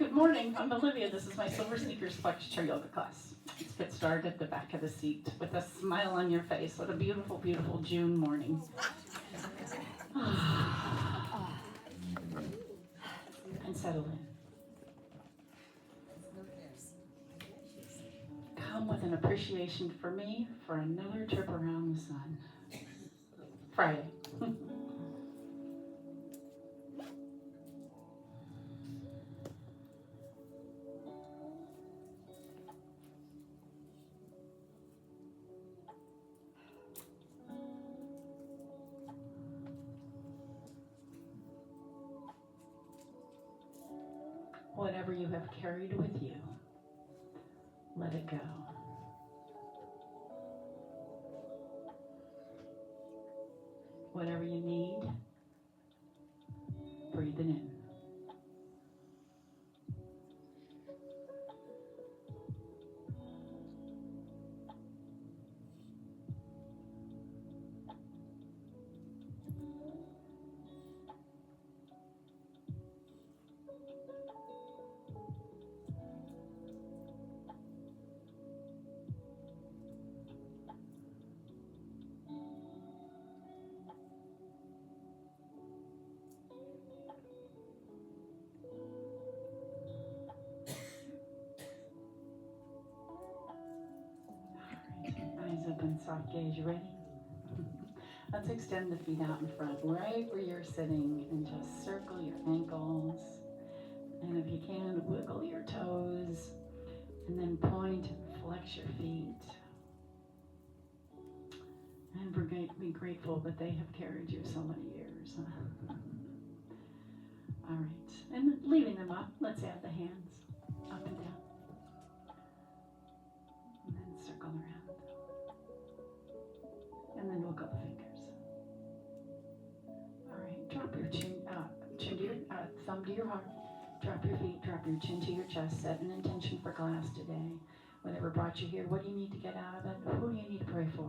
Good morning, I'm Olivia. This is my SilverSNeakers Flex Chair Yoga class. Let's get started at the back of the seat with a smile on your face. What a beautiful, beautiful June morning. And settle in. Come with an appreciation for me for another trip around the sun. Friday. Whatever you have carried with you, let it go. Whatever you need, breathe it in. Eyes open, soft gaze. You ready? Let's extend the feet out in front, right where you're sitting, and just circle your ankles. And if you can, wiggle your toes, and then point and flex your feet. And be grateful that they have carried you so many years. All right, and leaving them up, let's add the hands up and down. And then circle around. And then we'll go fingers. All right, drop your chin to your thumb to your heart. Drop your feet, drop your chin to your chest. Set an intention for class today. Whatever brought you here, what do you need to get out of it? Who do you need to pray for?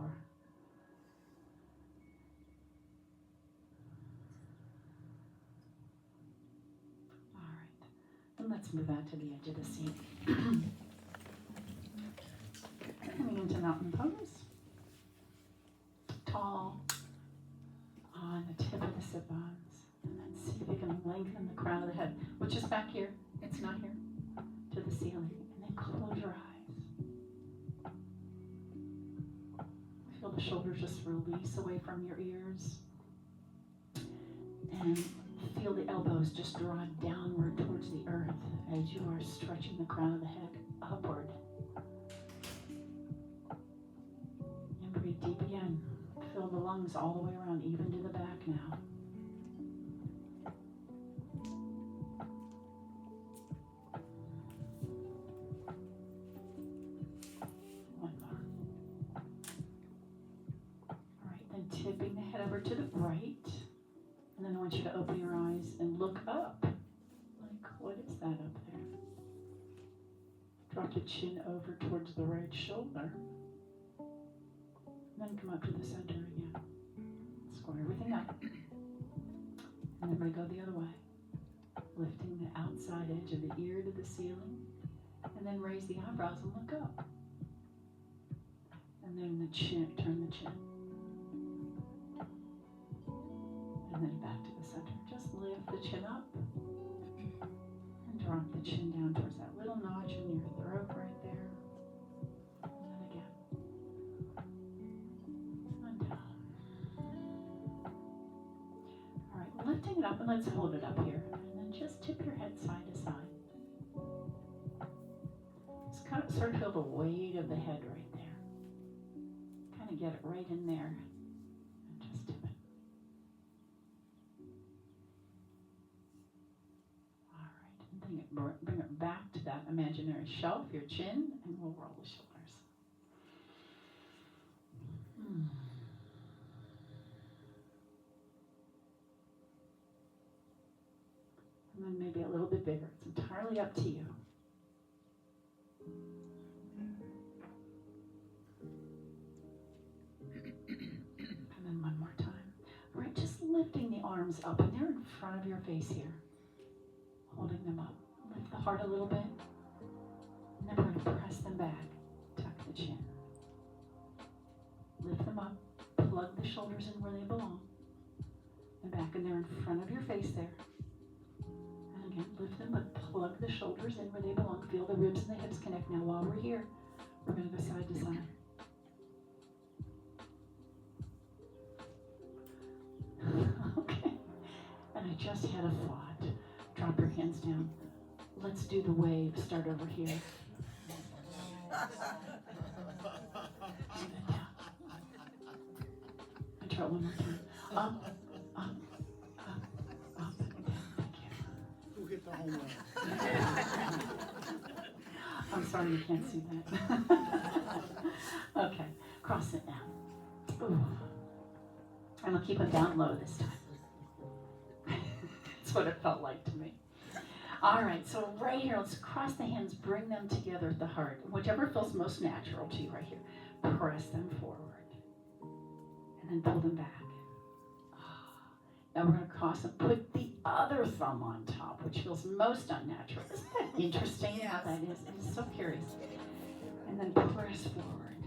All right, and let's move out to the edge of the seat. Coming into mountain pose. Tall on the tip of the sit-bones, and then see if you can lengthen the crown of the head, which is back here, it's not here, to the ceiling, and then close your eyes. Feel the shoulders just release away from your ears, and feel the elbows just draw downward towards the earth as you are stretching the crown of the head upward. And breathe deep again. Fill the lungs all the way around, even to the back now. One more. All right, then tipping the head over to the right. And then I want you to open your eyes and look up. Like, what is that up there? Drop the chin over towards the right shoulder. Then come up to the center again. Square everything up. And then we're going to go the other way. Lifting the outside edge of the ear to the ceiling. And then raise the eyebrows and look up. And then the chin, turn the chin. And then back to the center. Just lift the chin up. And drop the chin down towards that little notch in your throat right there. Lifting it up, and let's hold it up here. And then just tip your head side to side. Just kind of sort of feel the weight of the head right there. Kind of get it right in there. And just tip it. All right. And bring it back to that imaginary shelf, your chin, and we'll roll the shoulders. And then maybe a little bit bigger. It's entirely up to you. And then one more time. All right, just lifting the arms up, and they're in front of your face here. Holding them up. Lift the apart a little bit. And then we're going to press them back. Tuck the chin. Lift them up. Plug the shoulders in where they belong. And back in there in front of your face there. And again, lift them up. Plug the shoulders in where they belong. Feel the ribs and the hips connect. Now while we're here, we're going to go side to side. Okay. And I just had a thought. Drop your hands down. Let's do the wave. Start over here. And try it one more time. Up, up, up, up, and down. Thank you. Who hit the home run? I'm sorry you can't see that. Okay, cross it now. Ooh. And I'll keep it down low this time. That's what it felt like to me. All right, so right here, let's cross the hands, bring them together at the heart. Whichever feels most natural to you right here. Press them forward. And then pull them back. Now we're going to cross and put the other thumb on top, which feels most unnatural. Isn't that interesting how that is? I'm so curious. And then press forward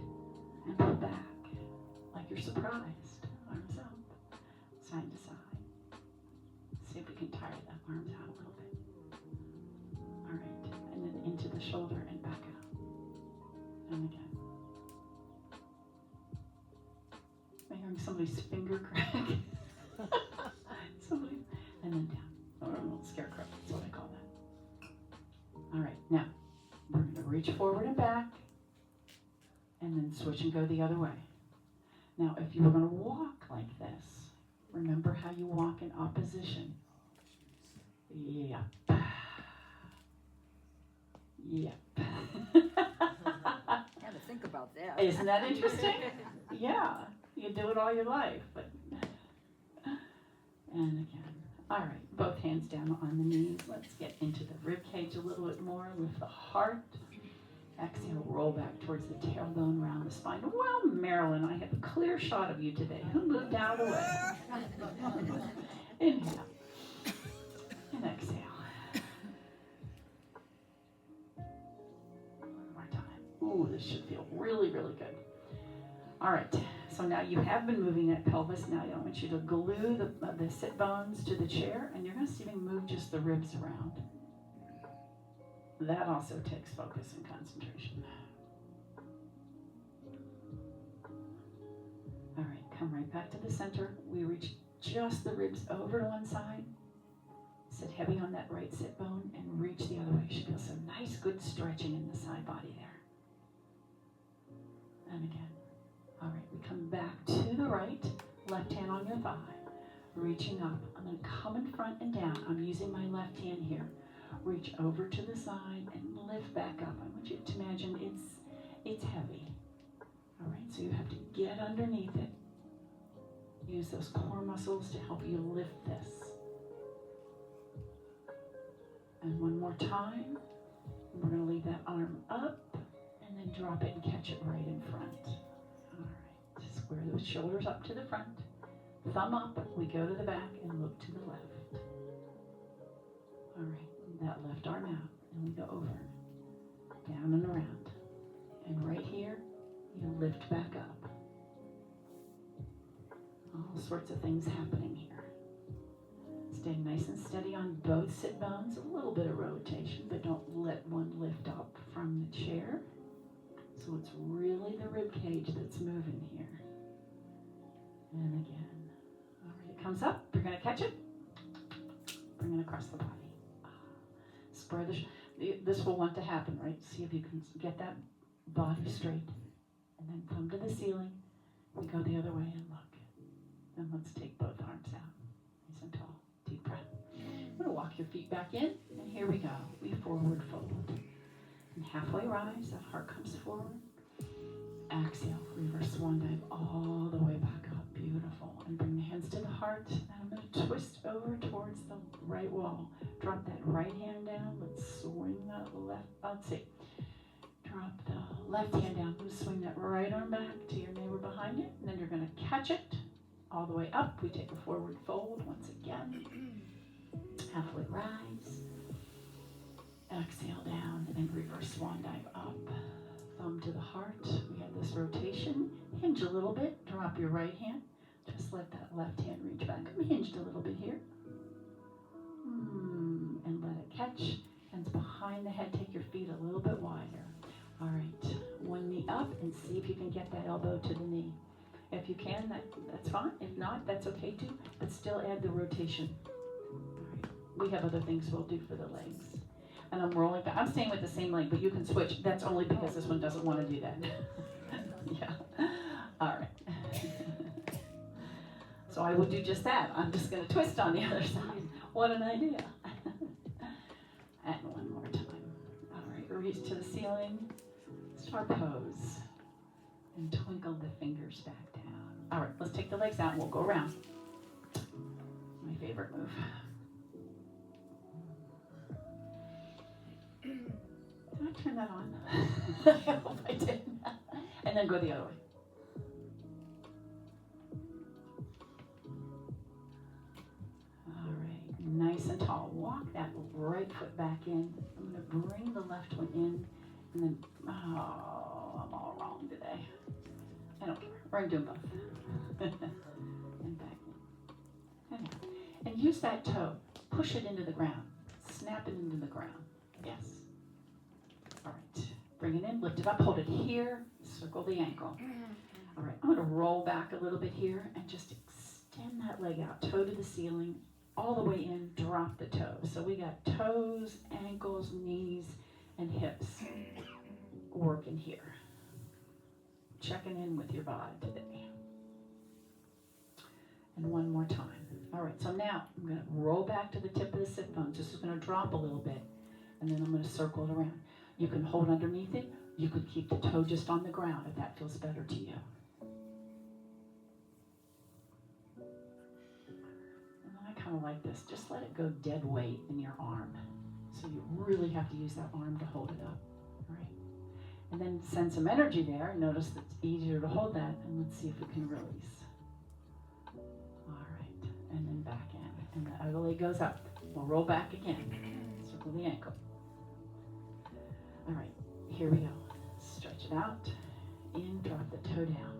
and pull back like you're surprised. Arms up, side to side. See if we can tire the arms out a little bit. All right, and then into the shoulder and back out. And again. I'm hearing somebody's finger crack. Somebody, and then down. Or a little scarecrow, that's what I call that. All right, now, we're going to reach forward and back, and then switch and go the other way. Now, if you were going to walk like this, remember how you walk in opposition. Yep. Yep. Had to think about that. Isn't that interesting? Yeah, you do it all your life, but... And again. All right, both hands down on the knees. Let's get into the rib cage a little bit more. Lift the heart. Exhale, roll back towards the tailbone, round the spine. Well, Marilyn, I have a clear shot of you today. Who moved out of the way? Inhale. And exhale. One more time. Ooh, this should feel really, really good. All right. So now you have been moving that pelvis. Now I want you to glue the sit bones to the chair, and you're going to see me move just the ribs around. That also takes focus and concentration. All right, come right back to the center. We reach just the ribs over to one side. Sit heavy on that right sit bone and reach the other way. You should feel some nice, good stretching in the side body there. And again. All right, we come back to the right, left hand on your thigh, reaching up. I'm going to come in front and down. I'm using my left hand here. Reach over to the side and lift back up. I want you to imagine it's heavy. All right, so you have to get underneath it. Use those core muscles to help you lift this. And one more time. We're going to leave that arm up and then drop it and catch it right in front. Square those shoulders up to the front. Thumb up, we go to the back and look to the left. All right, that left arm out, and we go over, down and around. And right here, you lift back up. All sorts of things happening here. Stay nice and steady on both sit bones, a little bit of rotation, but don't let one lift up from the chair. So it's really the rib cage that's moving here. And again. All right, it comes up. You're going to catch it. Bring it across the body. Spread this will want to happen, right? See if you can get that body straight. And then come to the ceiling. We go the other way and look. And let's take both arms out. Nice and tall. Deep breath. I'm going to walk your feet back in. And here we go. We forward fold. And halfway rise. That heart comes forward. Exhale, reverse swan dive all the way back up. Beautiful. And bring the hands to the heart. And I'm going to twist over towards the right wall. Drop that right hand down. Let's swing that left. Let's see. Drop the left hand down. Let's swing that right arm back to your neighbor behind you. And then you're going to catch it all the way up. We take a forward fold once again. Halfway rise. Exhale down and reverse swan dive up. Thumb to the heart. We have this rotation. Hinge a little bit. Drop your right hand. Just let that left hand reach back. I'm hinged a little bit here. And let it catch. Hands behind the head. Take your feet a little bit wider. All right. One knee up and see if you can get that elbow to the knee. If you can, that's fine. If not, that's okay too. But still add the rotation. All right. We have other things we'll do for the legs. And I'm rolling back. I'm staying with the same leg, but you can switch. That's only because this one doesn't want to do that. Yeah. All right. So I will do just that. I'm just going to twist on the other side. What an idea. And one more time. All right. Reach to the ceiling. Start pose. And twinkle the fingers back down. All right. Let's take the legs out and we'll go around. My favorite move. Did I turn that on? I hope I did. And then go the other way. All right, nice and tall. Walk that right foot back in. I'm going to bring the left one in, and then, I'm all wrong today. I don't care. We're doing both. And back in. And out. And use that toe. Push it into the ground. Snap it into the ground. Yes. All right, bring it in, lift it up, hold it here, circle the ankle. All right, I'm going to roll back a little bit here and just extend that leg out, toe to the ceiling, all the way in, drop the toes. So we got toes, ankles, knees, and hips working here. Checking in with your body today. And one more time. All right, so now I'm going to roll back to the tip of the sit bones. This is going to drop a little bit, and then I'm going to circle it around. You can hold underneath it. You could keep the toe just on the ground if that feels better to you. And then I kind of like this. Just let it go dead weight in your arm. So you really have to use that arm to hold it up. All right. And then send some energy there. Notice that it's easier to hold that. And let's see if we can release. All right. And then back in. And the other leg goes up. We'll roll back again. Circle the ankle. All right, here we go. Stretch it out. In, drop the toe down.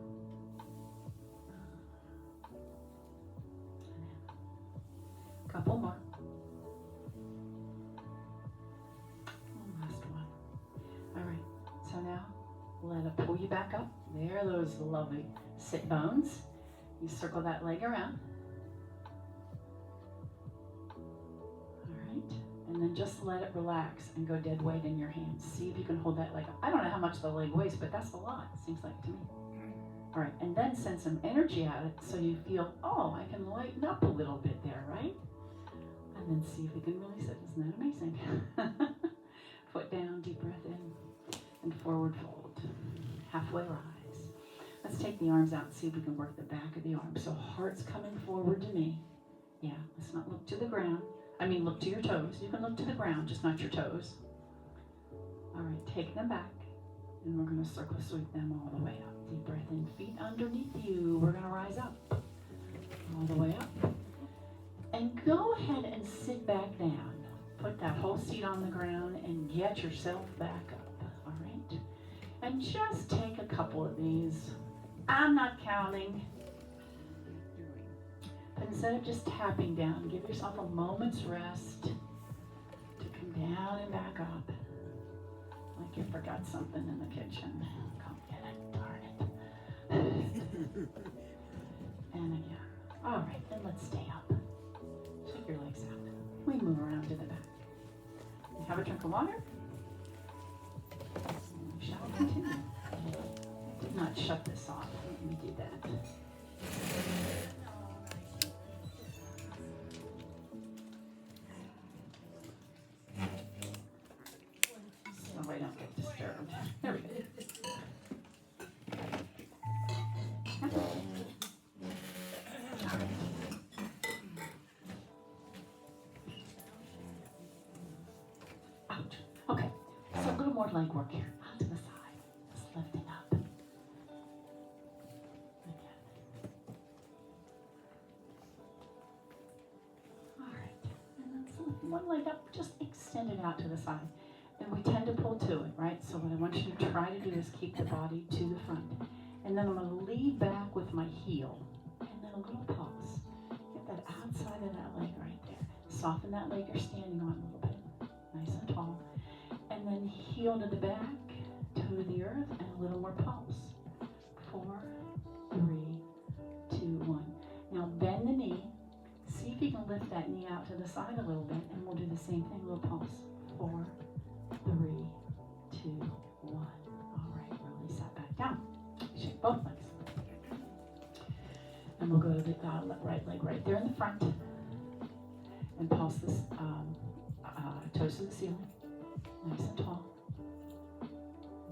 Couple more. Last one. All right, so now let it pull you back up. There are those lovely sit bones. You circle that leg around. And then just let it relax and go dead weight in your hands. See if you can hold that leg up. I don't know how much the leg weighs, but that's a lot, it seems like to me. All right, and then send some energy at it so you feel, oh, I can lighten up a little bit there, right? And then see if you can release it. Isn't that amazing? Foot down, deep breath in, and forward fold. Halfway rise. Let's take the arms out and see if we can work the back of the arm. So heart's coming forward to me. Yeah, let's not look to the ground. Look to your toes. You can look to the ground, just not your toes. All right, take them back. And we're going to circle sweep them all the way up. Deep breath in, feet underneath you. We're going to rise up. All the way up. And go ahead and sit back down. Put that whole seat on the ground and get yourself back up. All right? And just take a couple of these. I'm not counting. But instead of just tapping down, give yourself a moment's rest to come down and back up. Like you forgot something in the kitchen. Come get it, darn it. And again. All right, then let's stay up. Shake your legs out. We move around to the back. Have a drink of water. We shall continue. I did not shut this off. Let me do that. So I don't get disturbed. There we go. Ouch. Okay, so a little more leg work here. Out to the side. Just lifting up. Again. All right. And then one leg up. Just extend it out to the side. and we tend to pull to it, right? So what I want you to try to do is keep the body to the front. And then I'm going to lead back with my heel. And then a little pulse. Get that outside of that leg right there. Soften that leg you're standing on a little bit. Nice and tall. And then heel to the back, toe to the earth, and a little more pulse. 4, 3, 2, 1. Now bend the knee. See if you can lift that knee out to the side a little bit, and we'll do the same thing, a little pulse. 4, 3, 2, 1. All right, release that back down. Shake both legs. And we'll go to the right leg right there in the front. And pulse this toes to the ceiling. Nice and tall.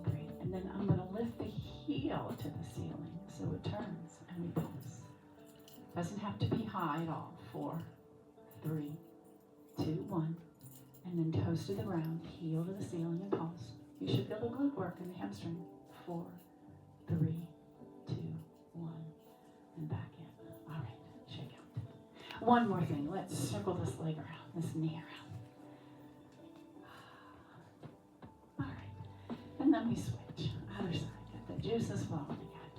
Great. And then I'm going to lift the heel to the ceiling so it turns and we pulse. Doesn't have to be high at all. 4, 3, 2, 1. And then toes to the ground, heel to the ceiling and pulse. You should feel the glute work in the hamstring. 4, 3, 2, 1. And back in. All right, shake out. One more thing. Let's circle this leg around, this knee around. All right. And then we switch. Other side. Get the juices flowing again.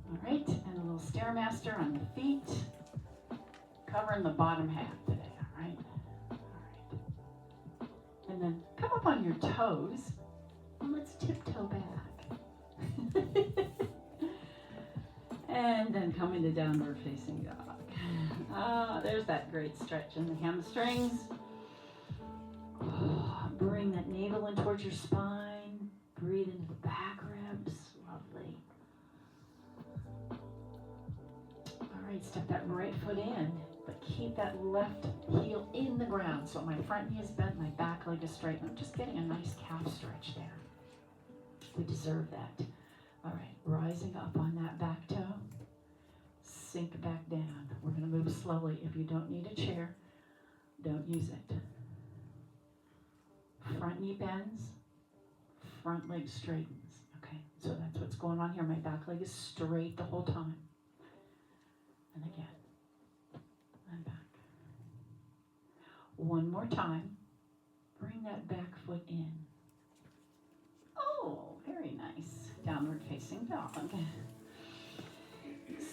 All right. And a little Stairmaster on the feet. Covering the bottom half today. All right. All right. And then come up on your toes. And let's tiptoe back. And then come into downward facing dog. There's that great stretch in the hamstrings. Bring that navel in towards your spine. Breathe into the back ribs. Lovely. All right, step that right foot in, but keep that left heel in the ground. So my front knee is bent, my back leg is straight. I'm just getting a nice calf stretch there. We deserve that. All right, rising up on that back toe. Sink back down. We're going to move slowly. If you don't need a chair, don't use it. Front knee bends, front leg straightens. Okay, so that's what's going on here. My back leg is straight the whole time. And again, and back. One more time. Bring that back foot in. Oh, very nice. Downward facing dog.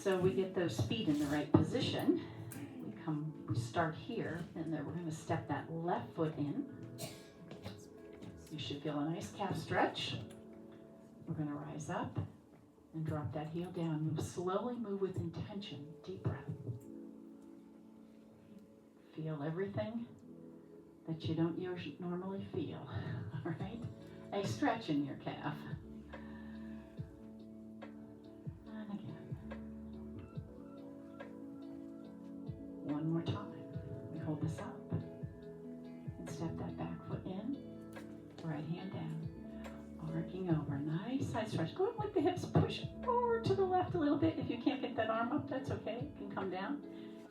So we get those feet in the right position. We start here, and then we're going to step that left foot in. You should feel a nice calf stretch. We're going to rise up and drop that heel down. Move slowly, move with intention. Deep breath. Feel everything that you don't normally feel. All right? A stretch in your calf. And again. One more time. We hold this up and step that back foot in. Right hand down, arcing over, nice side stretch. Go ahead and let the hips push forward to the left a little bit. If you can't get that arm up, that's okay. It can come down.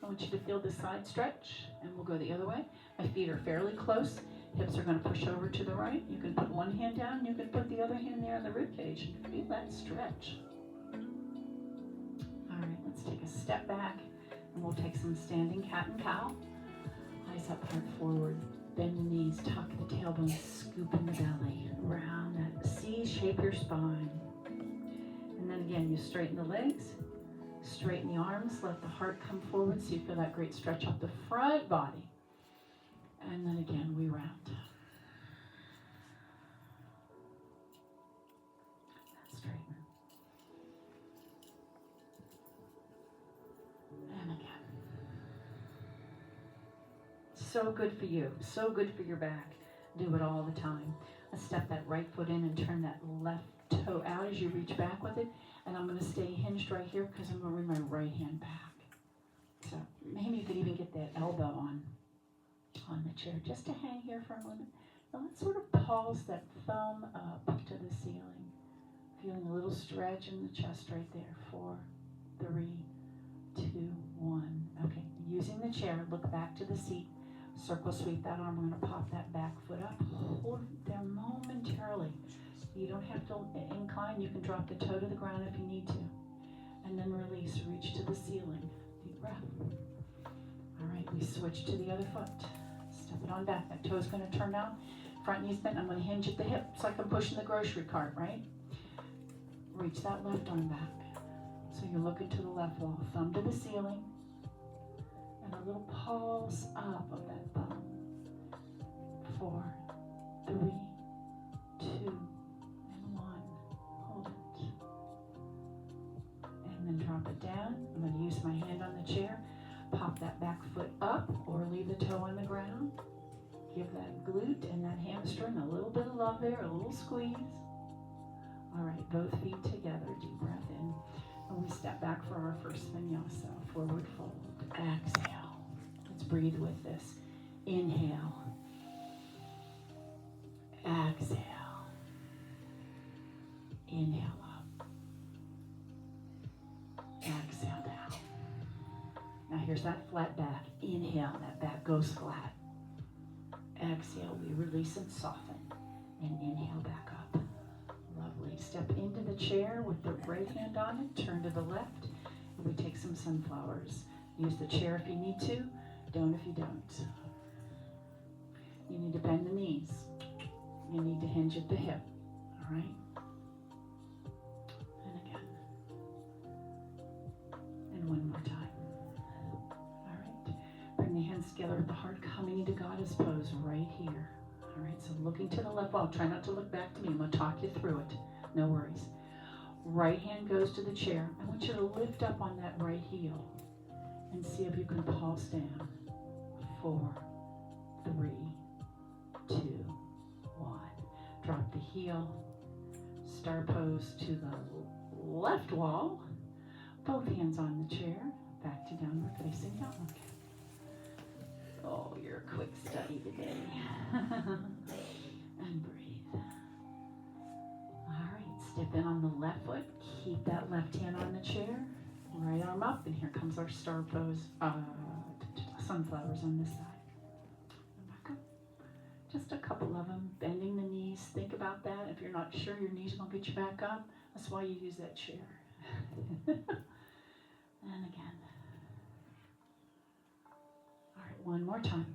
I want you to feel the side stretch, and we'll go the other way. My feet are fairly close. Hips are going to push over to the right. You can put one hand down. You can put the other hand there on the rib cage and feel that stretch. All right, let's take a step back, and we'll take some standing cat and cow. Eyes up, heart forward. Bend the knees, tuck the tailbone, scoop in the belly, round that C, shape your spine. And then again, you straighten the legs, straighten the arms, let the heart come forward so you feel that great stretch up the front body. And then again, we round. Straighten. And again. So good for you, so good for your back. Do it all the time. Let's step that right foot in and turn that left toe out as you reach back with it. And I'm going to stay hinged right here because I'm going to bring my right hand back. So maybe you could even get that elbow on the chair just to hang here for a moment. Now let's sort of pulse that thumb up to the ceiling. Feeling a little stretch in the chest right there. 4, 3, 2, 1. Okay, using the chair, look back to the seat. Circle sweep that arm. We're going to pop that back foot up. Hold it there momentarily. You don't have to incline. You can drop the toe to the ground if you need to. And then release. Reach to the ceiling. Deep breath. All right, we switch to the other foot. Step it on back. That toe's going to turn down. Front knee's bent. I'm going to hinge at the hip. It's like I'm pushing the grocery cart, right? Reach that left arm back. So you're looking to the left wall. Thumb to the ceiling. And a little pulse up of that thumb. 4, 3, 2, and 1. Hold it. And then drop it down. I'm going to use my hand on the chair. Pop that back foot up or leave the toe on the ground. Give that glute and that hamstring a little bit of love there, a little squeeze. All right, both feet together. Deep breath in. And we step back for our first vinyasa. Forward fold. Exhale. Let's breathe with this. Inhale. Exhale. Inhale up. Exhale down. Now here's that flat back. Inhale, that back goes flat. Exhale, we release and soften. And inhale back up. Lovely. Step into the chair with the right hand on it. Turn to the left. And we take some sunflowers. Use the chair if you need to. Don't if you don't. You need to bend the knees. You need to hinge at the hip. All right? And again. And one more time. Bring the hands together at the heart, coming into goddess pose right here. All right, so looking to the left wall. Try not to look back to me. I'm going to talk you through it. No worries. Right hand goes to the chair. I want you to lift up on that right heel and see if you can pulse down. 4, 3, 2, 1. Drop the heel. Star pose to the left wall. Both hands on the chair. Back to downward facing dog. Oh, you're a quick study today. And breathe. All right, step in on the left foot. Keep that left hand on the chair. Right arm up, and here comes our star pose. Sunflowers on this side. And back up. Just a couple of them. Bending the knees. Think about that. If you're not sure your knees won't get you back up, that's why you use that chair. And again. One more time.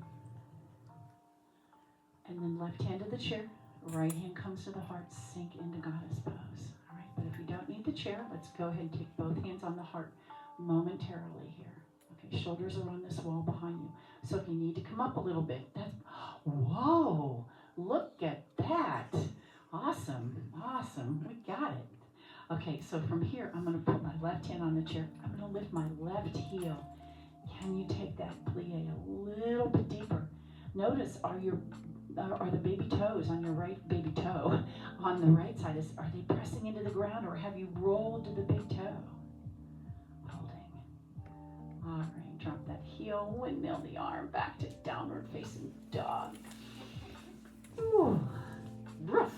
And then left hand to the chair. Right hand comes to the heart. Sink into goddess pose. All right, but if you don't need the chair, let's go ahead and take both hands on the heart momentarily here. Okay, shoulders are on this wall behind you. So if you need to come up a little bit, that's, whoa, look at that. Awesome, awesome, we got it. Okay, so from here, I'm gonna put my left hand on the chair. I'm gonna lift my left heel. Can you take that plie a little bit deeper? Notice, are the baby toes on your right baby toe on the right side, are they pressing into the ground, or have you rolled to the big toe? Holding. All right, drop that heel, windmill the arm back to downward facing dog. Ooh, rough.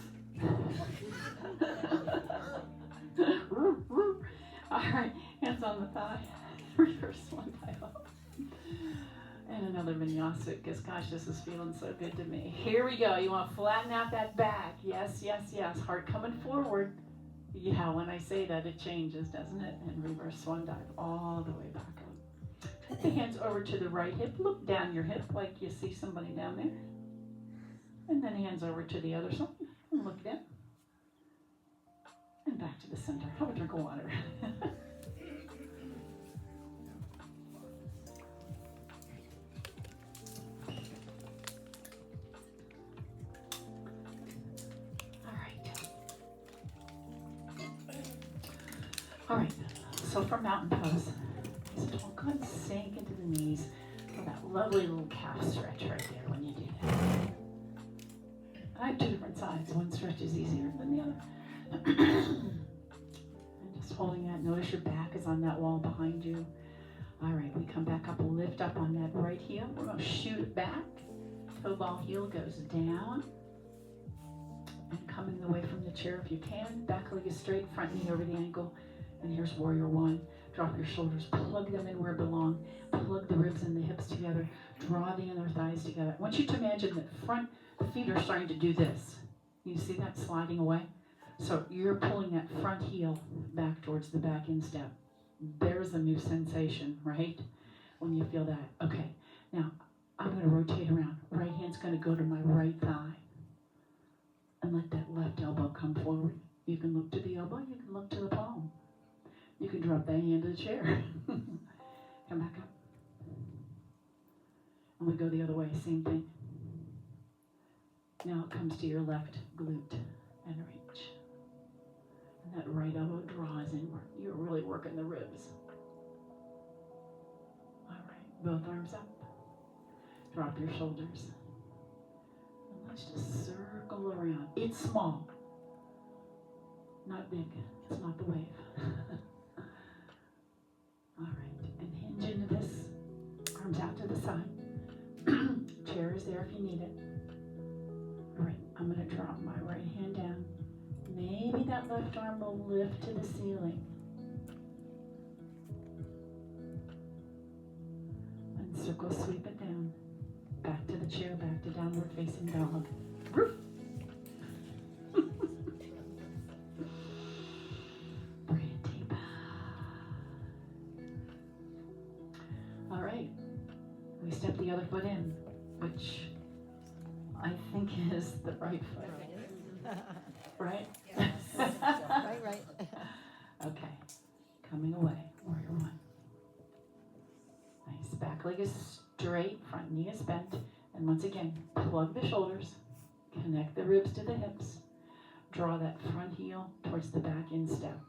All right, hands on the thigh. Reverse one by up. And another vinyasa, because gosh, this is feeling so good to me. Here we go. You want to flatten out that back. Yes, yes, yes. Heart coming forward. Yeah, when I say that, it changes, doesn't it? And reverse swan dive all the way back up. Put the hands over to the right hip. Look down your hip like you see somebody down there. And then hands over to the other side. And look down. And back to the center. Have a drink of water. All right, so for mountain pose, so don't go and sink into the knees. Feel that lovely little calf stretch right there when you do that. I have 2 different sides. One stretch is easier than the other. And just holding that. Notice your back is on that wall behind you. All right, we come back up, lift up on that right heel. We're going to shoot it back. Toe ball heel goes down. And coming away from the chair if you can. Back leg is straight, front knee over the ankle. And here's warrior one. Drop your shoulders, plug them in where it belong. Plug the ribs and the hips together. Draw the inner thighs together. I want you to imagine that the feet are starting to do this. You see that sliding away? So you're pulling that front heel back towards the back instep. There's a new sensation, right? When you feel that. Okay, now I'm going to rotate around. Right going to go to my right thigh and let that left elbow come forward. You can look to the elbow, you can look to the palm. You can drop that hand to the chair. Come back up. And we go the other way, same thing. Now it comes to your left glute and reach. And that right elbow draws inward. You're really working the ribs. All right, both arms up. Drop your shoulders. And let's just circle around. It's small. Not big. It's not the wave. All right, and hinge into this. Arms out to the side. Chair is there if you need it. All right, I'm going to drop my right hand down. Maybe that left arm will lift to the ceiling. And circle sweep it down. Back to the chair, back to downward facing dog. Roof. Breathe deep. All right, we step the other foot in, which I think is the right foot. Right? Yes. Right. Okay, coming away, warrior one. Nice, back leg is straight, front knee is bent, and once again, plug the shoulders, connect the ribs to the hips, draw that front heel towards the back instep.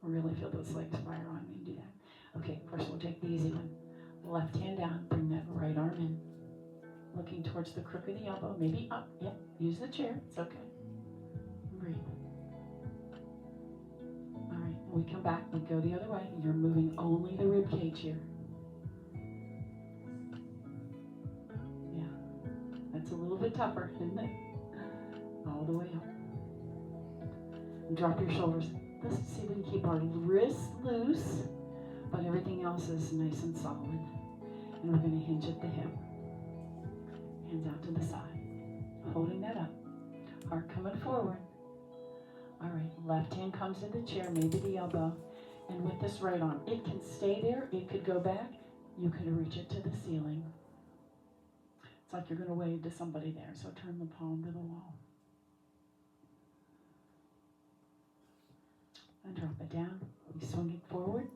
Really feel those legs fire on when you do that. Okay, first we'll take the easy one. Left hand down, bring that right arm in. Looking towards the crook of the elbow, maybe up, yep, use the chair, it's okay. Breathe. All right, we come back, we go the other way. You're moving only the rib cage here. Yeah, that's a little bit tougher, isn't it? All the way up. And drop your shoulders. Let's see if we can keep our wrists loose, but everything else is nice and solid. And we're going to hinge at the hip. Hands out to the side. Holding that up. Heart coming forward. All right, left hand comes to the chair, maybe the elbow. And with this right arm, it can stay there, it could go back. You can reach it to the ceiling. It's like you're going to wave to somebody there, so turn the palm to the wall. And drop it down. We swing it forward,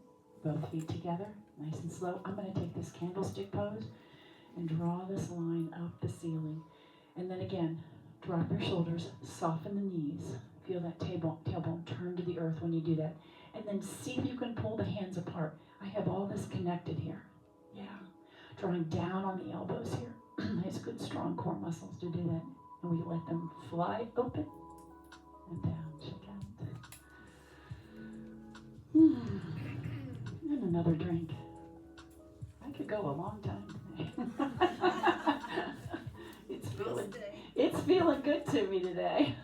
both feet together, nice and slow. I'm going to take this candlestick pose and draw this line up the ceiling. And then again, drop your shoulders, soften the knees. Feel that tailbone turn to the earth when you do that. And then see if you can pull the hands apart. I have all this connected here. Yeah. Drawing down on the elbows here. Nice, good, strong core muscles to do that. And we let them fly open and down. Check out. And another drink. I could go a long time today. It's feeling good to me today.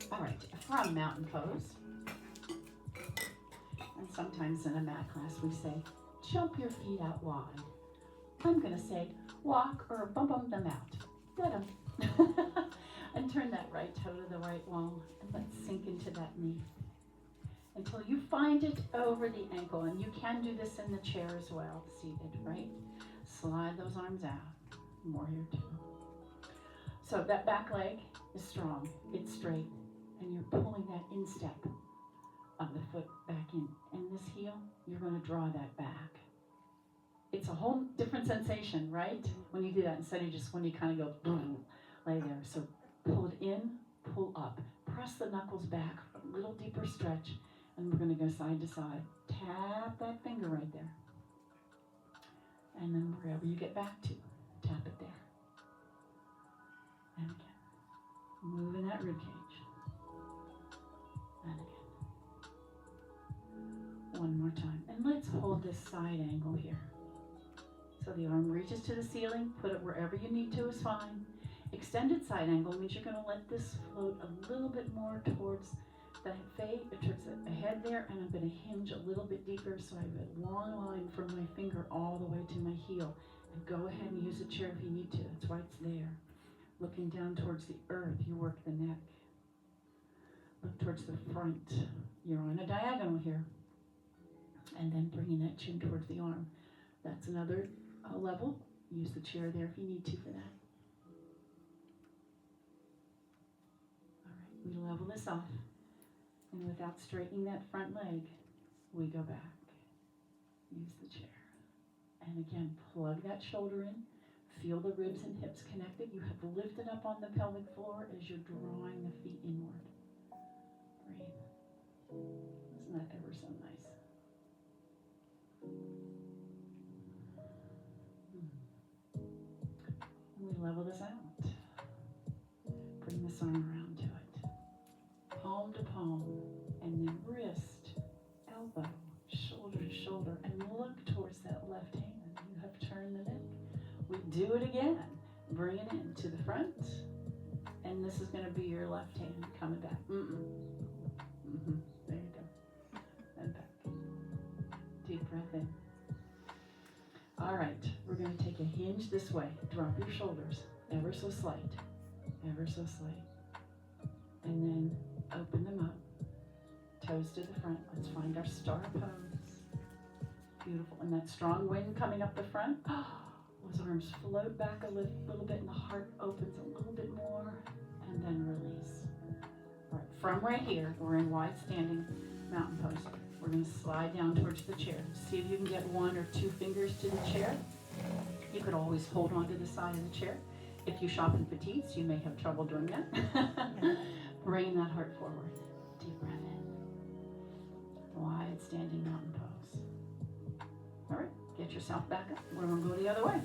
All right, from mountain pose. And sometimes in a mat class we say, jump your feet out wide. I'm going to say, walk or bump them out. Da-dum. And turn that right toe to the right wall and let's sink into that knee. Until you find it over the ankle. And you can do this in the chair as well, seated, right? Slide those arms out. Warrior two. So that back leg is strong. It's straight. And you're pulling that instep of the foot back in. And this heel, you're going to draw that back. It's a whole different sensation, right? When you do that, instead of just when you kind of go, boom, lay there. So pull it in, pull up. Press the knuckles back, a little deeper stretch. And we're going to go side to side. Tap that finger right there. And then wherever you get back to, tap it there. And again. Moving that rib cage. And again. One more time. And let's hold this side angle here. So the arm reaches to the ceiling. Put it wherever you need to is fine. Extended side angle means you're going to let this float a little bit more towards the head there, and I'm going to hinge a little bit deeper so I have a long line from my finger all the way to my heel. And go ahead and use a chair if you need to. That's why it's there. Looking down towards the earth, you work the neck. Look towards the front. You're on a diagonal here. And then bringing that chin towards the arm. That's another level. Use the chair there if you need to for that. All right, we level this off. And without straightening that front leg, we go back. Use the chair. And again, plug that shoulder in. Feel the ribs and hips connected. You have lifted up on the pelvic floor as you're drawing the feet inward. Breathe. Isn't that ever so nice? We level this out. Bring this arm around to it. Palm to palm. And then wrist, elbow, shoulder to shoulder. And look towards that left hand. You have turned the neck. We do it again. Bring it in to the front. And this is going to be your left hand coming back. There you go. And back. Deep breath in. All right. We're going to take a hinge this way. Drop your shoulders. Ever so slight. Ever so slight. And then open them up. Toes to the front. Let's find our star pose. Beautiful. And that strong wind coming up the front. Those arms float back a little bit and the heart opens a little bit more. And then release. All right. From right here, we're in wide standing mountain pose. We're going to slide down towards the chair. See if you can get 1 or 2 fingers to the chair. You could always hold on to the side of the chair. If you shop in petites, you may have trouble doing that. Bring that heart forward. Deep breath in. Wide standing mountain pose. All right, get yourself back up. We're going to go the other way.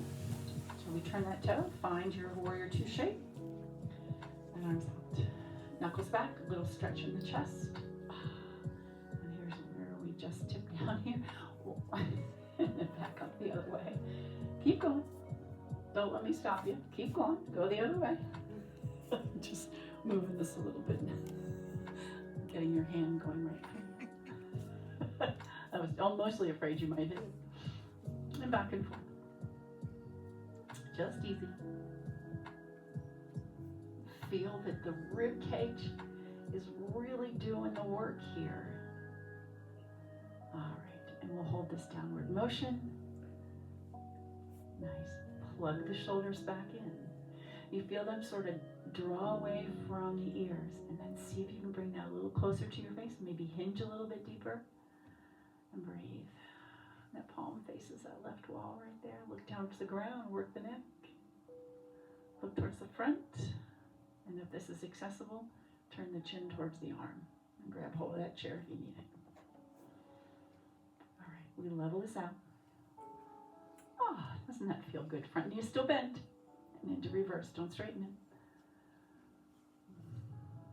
So we turn that toe, find your warrior 2 shape. And arms out. Knuckles back, a little stretch in the chest. And here's where we just tip down here. And then back up the other way. Keep going. Don't let me stop you. Keep going. Go the other way. Just moving this a little bit. Getting your hand going right. I was mostly afraid you might hit it. And back and forth. Just easy. Feel that the rib cage is really doing the work here. All right, and we'll hold this downward motion. Nice. Plug the shoulders back in. You feel them sort of draw away from the ears, and then see if you can bring that a little closer to your face. Maybe hinge a little bit deeper. And breathe. That palm faces that left wall right there. Look down to the ground, work the neck. Look towards the front. And if this is accessible, turn the chin towards the arm. And grab hold of that chair if you need it. All right, we level this out. Oh, doesn't that feel good? Front knee is still bent. And into reverse, don't straighten it.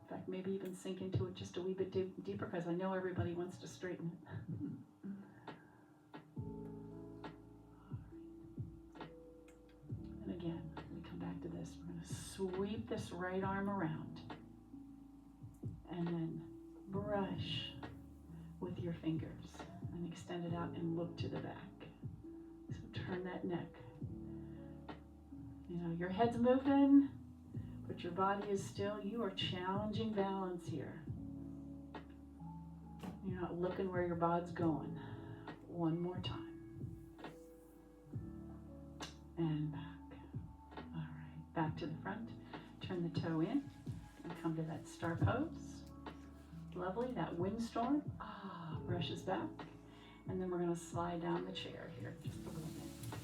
In fact, maybe even sink into it just a wee bit deeper, because I know everybody wants to straighten it. And again, we come back to this. We're going to sweep this right arm around. And then brush with your fingers. And extend it out and look to the back. So turn that neck. You know, your head's moving, but your body is still. You are challenging balance here. You're not looking where your body's going. One more time. And back. All right, back to the front. Turn the toe in and come to that star pose. Lovely, that windstorm. Brushes back. And then we're going to slide down the chair here just a little bit.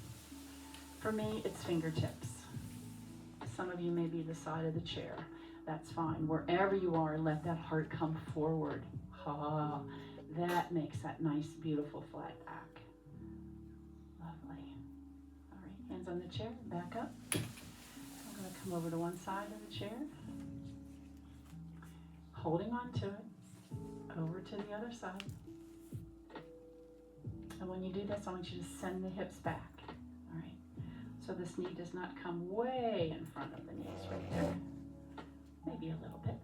For me, it's fingertips. Some of you may be the side of the chair. That's fine. Wherever you are, let that heart come forward. That makes that nice, beautiful flat back. Lovely. All right, hands on the chair, back up. I'm going to come over to one side of the chair. Holding on to it. Over to the other side. And when you do this, I want you to send the hips back. All right. So this knee does not come way in front of the knees right there. Maybe a little bit.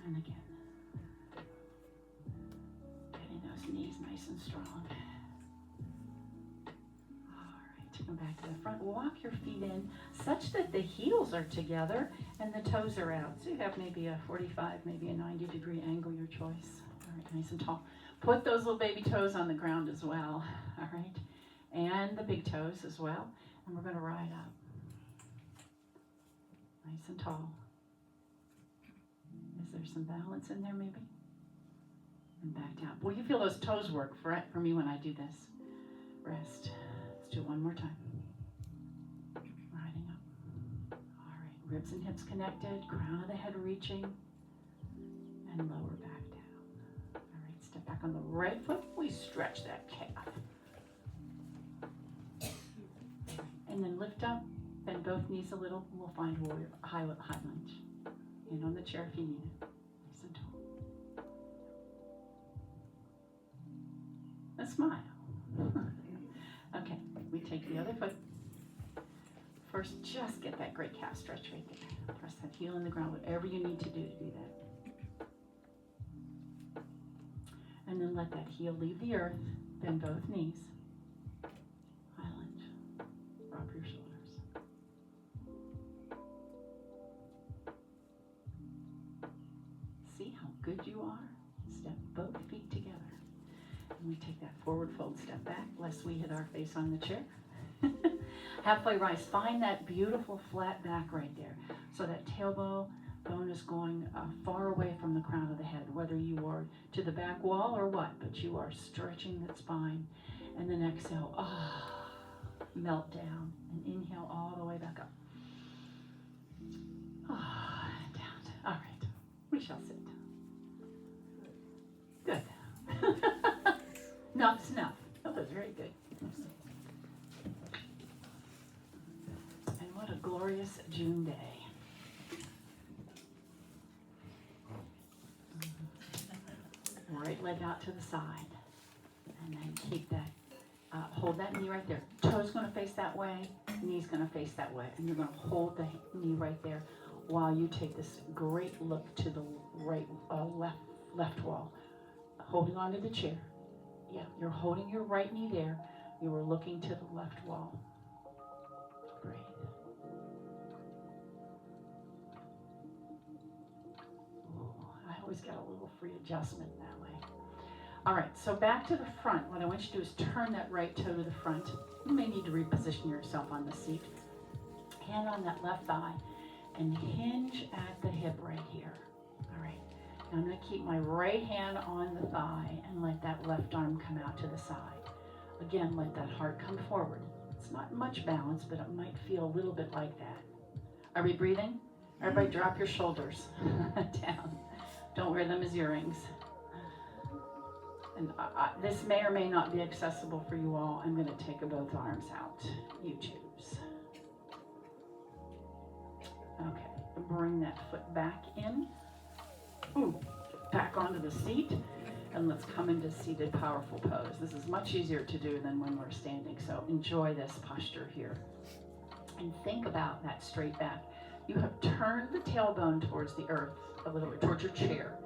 And again. Getting those knees nice and strong. All right. Come back to the front. Walk your feet in such that the heels are together and the toes are out. So you have maybe a 45, maybe a 90-degree angle, your choice. All right, nice and tall. Put those little baby toes on the ground as well, all right? And the big toes as well. And we're going to ride up. Nice and tall. Is there some balance in there maybe? And back down. Well, you feel those toes work for me when I do this. Rest. Let's do it one more time. Riding up. All right, ribs and hips connected, crown of the head reaching, and lower back down. All right, step back on the right foot. We stretch that calf. And then lift up, bend both knees a little. We'll find warrior, high lunge. And on the chair if you need it. Nice and tall. A smile. Okay, we take the other foot. First, just get that great calf stretch right there. Press that heel in the ground, whatever you need to do that. And then let that heel leave the earth. Bend both knees. High lunge. Drop your shoulders. See how good you are? Step both feet together. And we take that forward fold, step back, lest we hit our face on the chair. Halfway rise. Find that beautiful flat back right there. So that tailbone is going far away from the crown of the head, whether you are to the back wall or what, but you are stretching that spine. And then exhale, melt down, and inhale all the way back up. Down. All right, we shall sit. Good. Enough's enough. That was very good. And what a glorious June day. Right leg out to the side. And then keep that, hold that knee right there. Toe's going to face that way, knee's going to face that way. And you're going to hold the knee right there while you take this great look to the right, left wall. Holding onto the chair. Yeah, you're holding your right knee there. You are looking to the left wall. Breathe. Ooh, I always get a little free adjustment that way. All right, so back to the front. What I want you to do is turn that right toe to the front. You may need to reposition yourself on the seat. Hand on that left thigh and hinge at the hip right here. All right. Now I'm going to keep my right hand on the thigh and let that left arm come out to the side. Again, let that heart come forward. It's not much balance, but it might feel a little bit like that. Are we breathing? Everybody drop your shoulders down. Don't wear them as earrings. And this may or may not be accessible for you all. I'm going to take both arms out. You choose. Okay, bring that foot back in. Ooh, back onto the seat. And let's come into seated powerful pose. This is much easier to do than when we're standing. So enjoy this posture here. And think about that straight back. You have turned the tailbone towards the earth a little bit, towards your chair.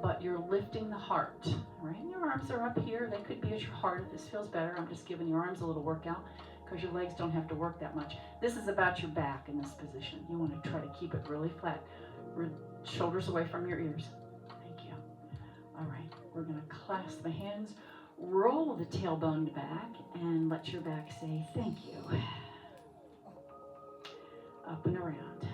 But you're lifting the heart, right? Your arms are up here. They could be at your heart if this feels better. I'm just giving your arms a little workout because your legs don't have to work that much. This is about your back in this position. You want to try to keep it really flat. Shoulders away from your ears. Thank you. All right, we're going to clasp the hands, roll the tailbone back, and let your back say thank you. Up and around.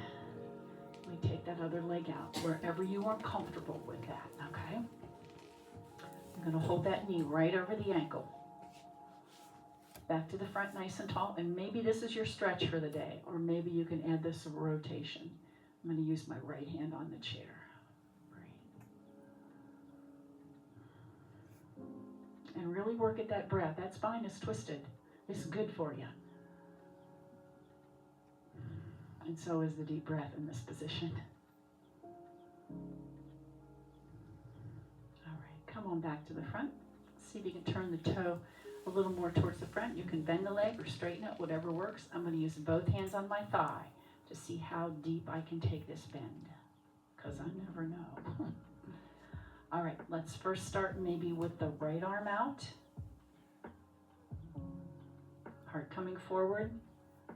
We take that other leg out wherever you are comfortable with that, okay? I'm going to hold that knee right over the ankle. Back to the front nice and tall, and maybe this is your stretch for the day, or maybe you can add this rotation. I'm going to use my right hand on the chair. Breathe. And really work at that breath. That spine is twisted. It's good for you. And so is the deep breath in this position. All right, come on back to the front. See if you can turn the toe a little more towards the front. You can bend the leg or straighten it, whatever works. I'm going to use both hands on my thigh to see how deep I can take this bend, because I never know. All right, let's first start maybe with the right arm out. Heart coming forward.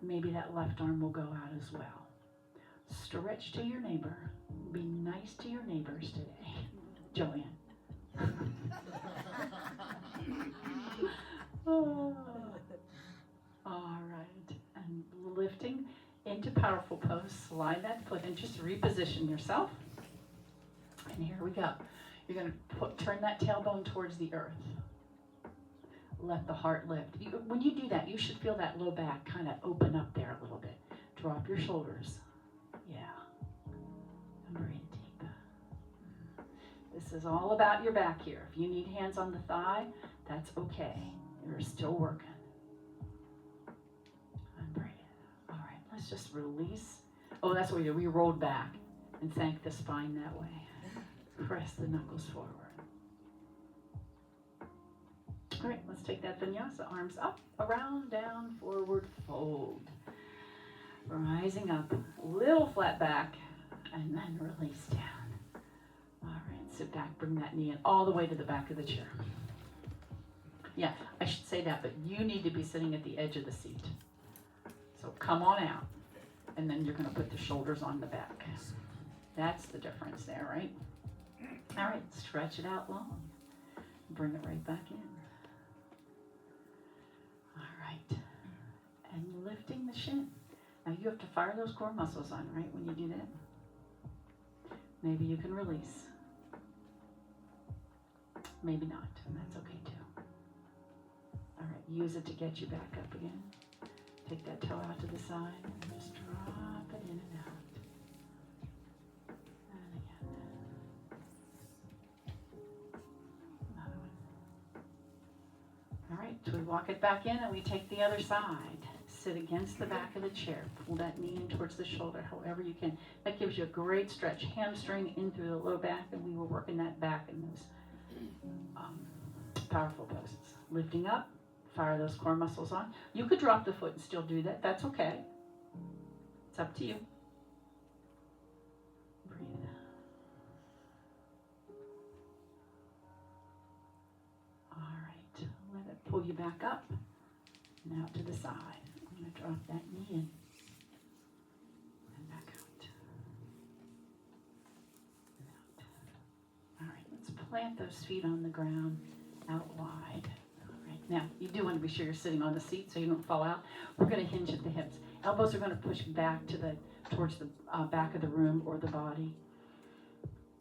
Maybe that left arm will go out as well. Stretch to your neighbor. Be nice to your neighbors today. Joanne. beautiful pose. Slide that foot and just reposition yourself. And here we go. You're going to turn that tailbone towards the earth. Let the heart lift. When you do that, you should feel that low back kind of open up there a little bit. Drop your shoulders. Yeah. And breathe deep. This is all about your back here. If you need hands on the thigh, that's okay. You're still working. And breathe. All right, let's just release. Oh, that's what we did. We rolled back and sank the spine that way. Press the knuckles forward. All right, let's take that vinyasa. Arms up, around, down, forward, fold. Rising up, little flat back, and then release down. All right, sit back, bring that knee in all the way to the back of the chair. Yeah, I should say that, but you need to be sitting at the edge of the seat. So come on out, and then you're going to put the shoulders on the back. That's the difference there, right? All right, stretch it out long. Bring it right back in. All right, and lifting the shin. Now you have to fire those core muscles on, right, when you do that. Maybe you can release. Maybe not, and that's okay too. All right, use it to get you back up again. Take that toe out to the side and just drop it in and out. And again. Another one. All right, so we walk it back in and we take the other side. Sit against the back of the chair. Pull that knee in towards the shoulder, however you can. That gives you a great stretch. Hamstring in through the low back, and we were working that back in those powerful poses. Lifting up, fire those core muscles on. You could drop the foot and still do that. That's okay. It's up to you. Breathe. All right. Let it pull you back up. Now to the side. I'm going to drop that knee in and back out. And out. All right, let's plant those feet on the ground out wide. All right, now you do want to be sure you're sitting on the seat so you don't fall out. We're going to hinge at the hips. Elbows are going to push back towards the back of the room or the body.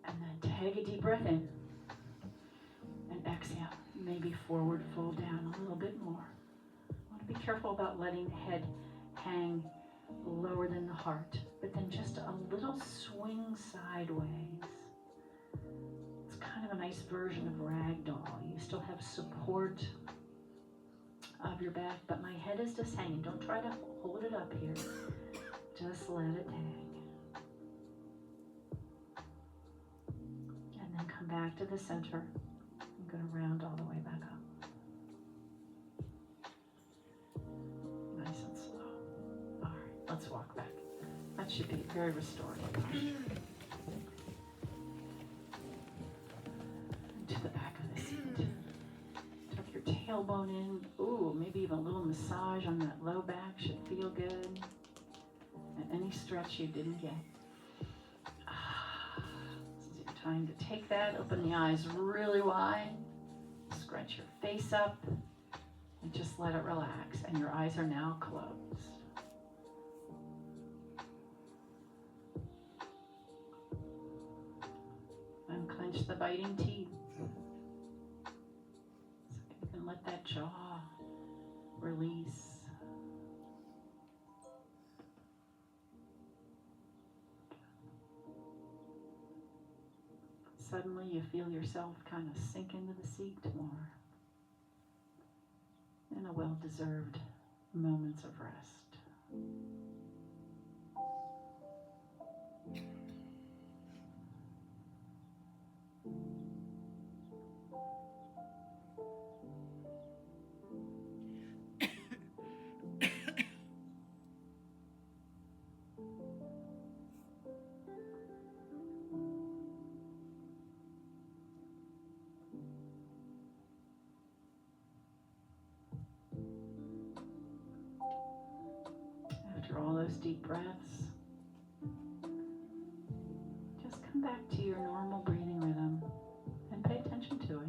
And then take a deep breath in and exhale. Maybe forward fold down a little bit more. Be careful about letting the head hang lower than the heart, but then just a little swing sideways. It's kind of a nice version of ragdoll. You still have support of your back, but my head is just hanging. Don't try to hold it up here. Just let it hang. And then come back to the center. I'm going to round all the way back up. Nice and slow. All right, let's walk back. That should be very restorative. To the back of the seat. Tuck your tailbone in. Ooh, maybe even a little massage on that low back should feel good. And any stretch you didn't get. This is your time to take that. Open the eyes really wide. Scrunch your face up. And just let it relax, and your eyes are now closed. Unclench the biting teeth. So you can let that jaw release. Suddenly you feel yourself kind of sink into the seat more. And a well-deserved moments of rest. After all those deep breaths, just come back to your normal breathing rhythm and pay attention to it.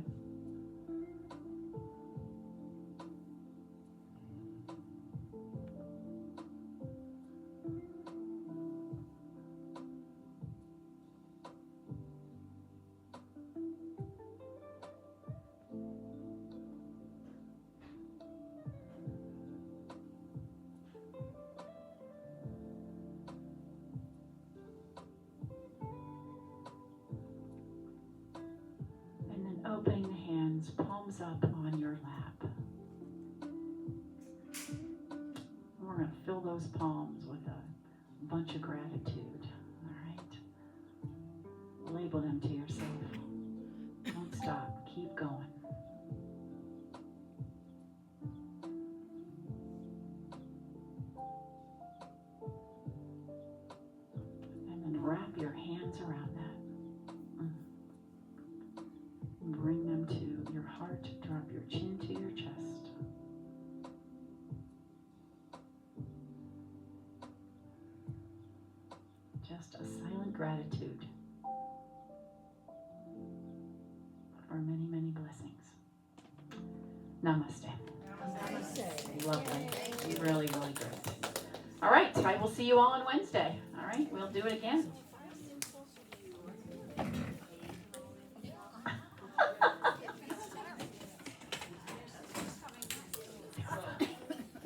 fill those palms with a bunch of gratitude. All right. Label them to yourself. Don't stop. Keep going. And then wrap your hands around that. Bring them to your heart. Drop your chin to your chest. Just a silent gratitude for many, many blessings. Namaste. Namaste. Lovely. Thank you. Really, really great. All right, I will see you all on Wednesday. All right, we'll do it again.